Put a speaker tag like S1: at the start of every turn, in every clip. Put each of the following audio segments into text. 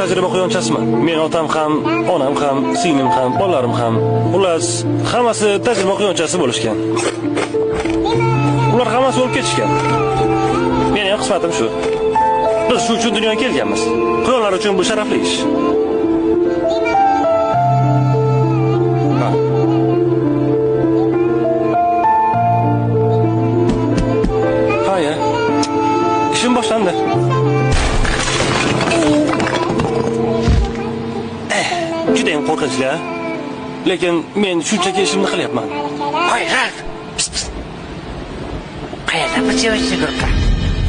S1: tajriba quyonchasiman. Men otam ham, onam ham, singlim ham, bolalarim ham, xullas, hammasi tajriba quyonchasi bo'lishgan. Ular hammasi o'lib ketishgan. Meni ham qismatim shu. Biz shu uchun dunyoga kelganmiz. Quyonlar uchun bu sharafli ish. Haya. İşim boshlandi. Juda ham qo'rqinchli. Lekin men shunchaki ishimni qilyapman.
S2: Hoy, Ralf. Qayerda bichib yuribdi?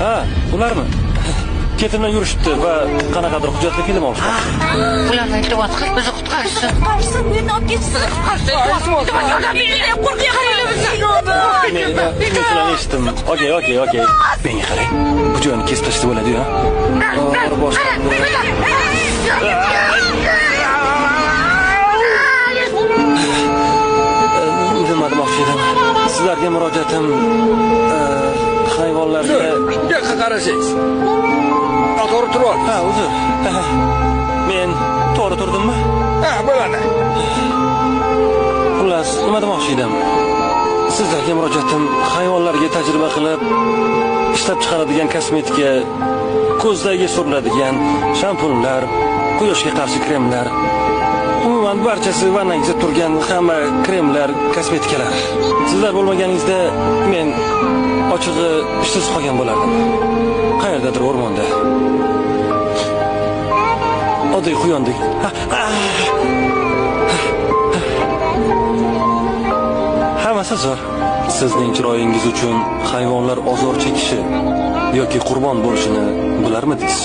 S1: Ha, ularmi? Ketimdan yurishibdi va qanaqadir hujjatli film olishdi.
S2: Ularni iltimos qil, bizni qutqarishsin.
S3: Qutqarishsin, meni olib ketsin.
S1: Men sizlarni eshitdim. Okey. Menga qarang. Bu joyni kesib tashlab bo'ladi-ku. Nima demoqchi edim? Sizlarga murojaatim hayvonlarga
S4: yoqqa qarasangiz. To'g'ri turib.
S1: Ha, uzr. Men to'g'ri turdimmi?
S4: Ha, bo'ladi.
S1: Xullas, nima demoqchi edim? Sizlarga murojaatim hayvonlarga tajriba qilib ishlab chiqaradigan kosmetika, ko'zlarga suriladigan shampunlar, quyoshga qarshi kremlar, umuman barchasi vannangizda turgan hamma kremlar, kosmetikalar. Sizlar bo'lmaganingizda men ochig'i ishsiz qolgan bo'lardim. Qayerdadir o'rmonda. Oddiy quyondek. Hammasi zo'r. Sizning chiroyingiz uchun hayvonlar ozor chekishi yoki qurbon bo'lishini bilarmidingiz?